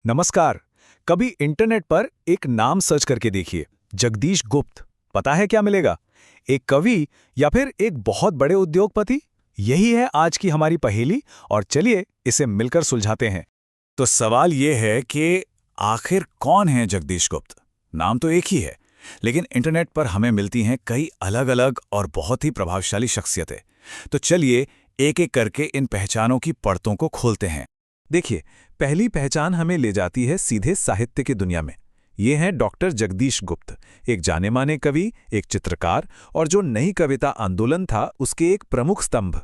नमस्कार। कभी इंटरनेट पर एक नाम सर्च करके देखिए, जगदीश गुप्त। पता है क्या मिलेगा? एक कवि या फिर एक बहुत बड़े उद्योगपति? यही है आज की हमारी पहेली और चलिए इसे मिलकर सुलझाते हैं। तो सवाल ये है कि आखिर कौन है जगदीश गुप्त? नाम तो एक ही है, लेकिन इंटरनेट पर हमें मिलती हैं कई अलग-अलग और बहुत ही प्रभावशाली शख्सियतें। तो चलिए एक-एक करके इन पहचानों की परतों को खोलते हैं। देखिए, पहली पहचान हमें ले जाती है सीधे साहित्य की दुनिया में। ये हैं डॉक्टर जगदीश गुप्त, एक जाने-माने कवि, एक चित्रकार और जो नई कविता आंदोलन था उसके एक प्रमुख स्तंभ।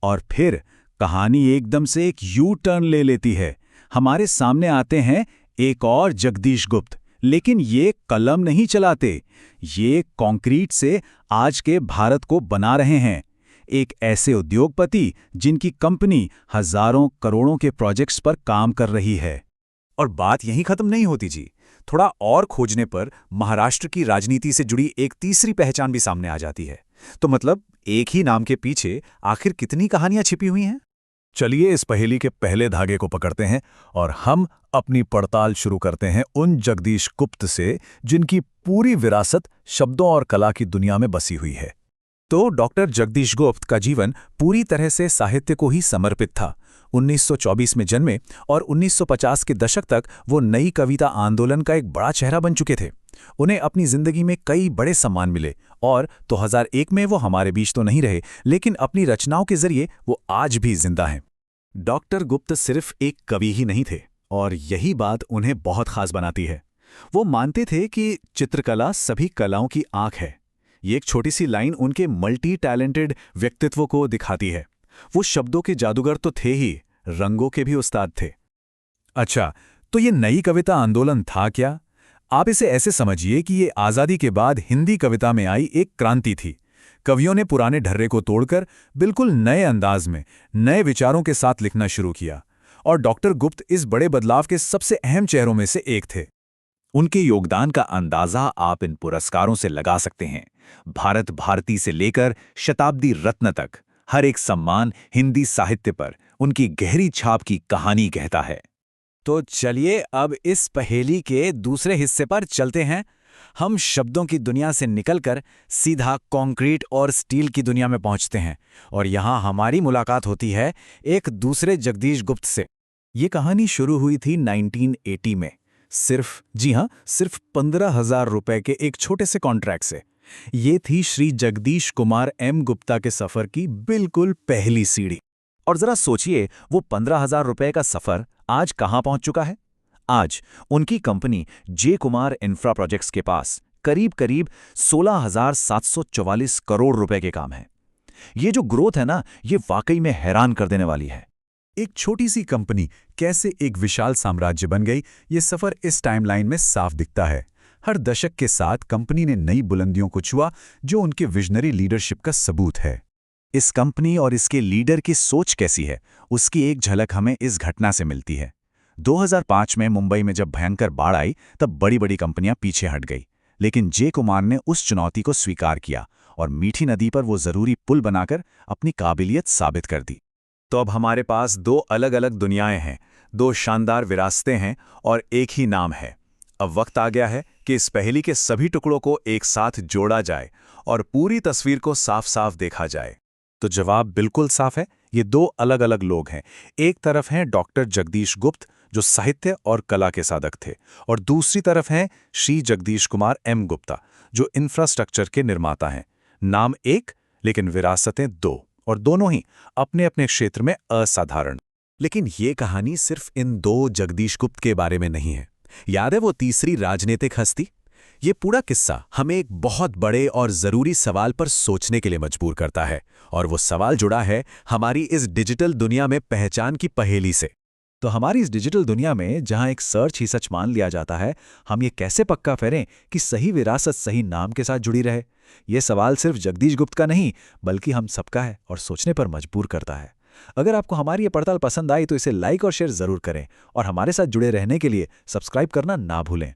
और फिर कहानी एकदम से एक यू टर्न ले लेती है। हमारे सामने आते हैं एक और जगदीश गुप्त, लेकिन ये कलम नहीं चलाते, ये कंक्रीट से आज के भारत को बना रहे हैं। एक ऐसे उद्योगपति जिनकी कंपनी हजारों करोड़ों के प्रोजेक्ट्स पर काम कर रही है। और बात यहीं खत्म नहीं होती जी। थोड़ा और खोजने पर महाराष्ट्र की राजनीति से जुड़ी एक तीसरी पहचान भी सामने आ जाती है। तो मतलब एक ही नाम के पीछे आखिर कितनी कहानियां छिपी हुई हैं? चलिए इस पहेली के पहले धागे को पकड़ते हैं और हम अपनी पड़ताल शुरू करते हैं उन जगदीश गुप्त से जिनकी पूरी विरासत शब्दों और कला की दुनिया में बसी हुई है। तो डॉक्टर जगदीश गुप्त का जीवन पूरी तरह से साहित्य को ही समर्पित था। 1924 में जन्मे और 1950 के दशक तक वो नई कविता आंदोलन का एक बड़ा चेहरा बन चुके थे। उन्हें अपनी जिंदगी में कई बड़े सम्मान मिले और 2001 में वो हमारे बीच तो नहीं रहे, लेकिन अपनी रचनाओं के जरिए वो आज भी जिंदा हैं। डॉक्टर गुप्त सिर्फ एक कवि ही नहीं थे और यही बात उन्हें बहुत खास बनाती है। वो मानते थे कि चित्रकला सभी कलाओं की आंख है। ये एक छोटी सी लाइन उनके मल्टी टैलेंटेड व्यक्तित्व को दिखाती है। वो शब्दों के जादूगर तो थे ही, रंगों के भी उस्ताद थे। अच्छा, तो ये नई कविता आंदोलन था क्या? आप इसे ऐसे समझिए कि ये आज़ादी के बाद हिंदी कविता में आई एक क्रांति थी। कवियों ने पुराने ढर्रे को तोड़कर बिल्कुल नए अंदाज में, नए विचारों के साथ लिखना शुरू किया और डॉक्टर गुप्त इस बड़े बदलाव के सबसे अहम चेहरों में से एक थे। उनके योगदान का अंदाजा आप इन पुरस्कारों से लगा सकते हैं। भारत भारती से लेकर शताब्दी रत्न तक हर एक सम्मान हिंदी साहित्य पर उनकी गहरी छाप की कहानी कहता है। तो चलिए अब इस पहेली के दूसरे हिस्से पर चलते हैं। हम शब्दों की दुनिया से निकलकर सीधा कंक्रीट और स्टील की दुनिया में पहुंचते हैं और यहां हमारी मुलाकात होती है एक दूसरे जगदीश गुप्त से। ये कहानी शुरू हुई थी 1980 में, सिर्फ 15,000 रुपए के एक छोटे से कॉन्ट्रैक्ट से। ये थी श्री जगदीश कुमार एम गुप्ता के सफर की बिल्कुल पहली सीढ़ी। और जरा सोचिए, वो 15,000 रुपए का सफर आज कहां पहुंच चुका है। आज उनकी कंपनी जे कुमार इंफ्रा प्रोजेक्ट्स के पास करीब 16,744 करोड़ रुपए के काम है। ये जो ग्रोथ है ना, ये वाकई में हैरान कर देने वाली है। एक छोटी सी कंपनी कैसे एक विशाल साम्राज्य बन गई, ये सफर इस टाइमलाइन में साफ दिखता है। हर दशक के साथ कंपनी ने नई बुलंदियों को छुआ, जो उनके विजनरी लीडरशिप का सबूत है। इस कंपनी और इसके लीडर की सोच कैसी है, उसकी एक झलक हमें इस घटना से मिलती है। 2005 में मुंबई में जब भयंकर बाढ़ आई, तब बड़ी-बड़ी कंपनियां पीछे हट गई, लेकिन जे कुमार ने उस चुनौती को स्वीकार किया और मीठी नदी पर वो जरूरी पुल बनाकर अपनी काबिलियत साबित कर दी। तो अब हमारे पास दो अलग-अलग दुनियाएं हैं, दो शानदार विरासतें हैं और एक ही नाम है। अब वक्त आ गया है कि इस पहेली के सभी टुकड़ों को एक साथ जोड़ा जाए और पूरी तस्वीर को साफ-साफ देखा जाए। तो जवाब बिल्कुल साफ है, ये दो अलग-अलग लोग हैं। एक तरफ हैं डॉक्टर जगदीश गुप्त, जो साहित्य और कला के साधक थे, और दूसरी तरफ हैं श्री जगदीश कुमार एम गुप्ता, जो इंफ्रास्ट्रक्चर के निर्माता हैं। नाम एक, लेकिन विरासतें दो, और दोनों ही अपने अपने क्षेत्र में असाधारण। लेकिन ये कहानी सिर्फ इन दो जगदीश गुप्त के बारे में नहीं है। याद है वो तीसरी राजनीतिक हस्ती? ये पूरा किस्सा हमें एक बहुत बड़े और जरूरी सवाल पर सोचने के लिए मजबूर करता है, और वो सवाल जुड़ा है हमारी इस डिजिटल दुनिया में पहचान की पहेली से। तो हमारी इस डिजिटल दुनिया में जहां एक सर्च ही सच मान लिया जाता है, हम ये कैसे पक्का करें कि सही विरासत सही नाम के साथ जुड़ी रहे? ये सवाल सिर्फ जगदीश गुप्त का नहीं, बल्कि हम सबका है और सोचने पर मजबूर करता है। अगर आपको हमारी ये पड़ताल पसंद आई तो इसे लाइक और शेयर जरूर करें और हमारे साथ जुड़े रहने के लिए सब्सक्राइब करना ना भूलें।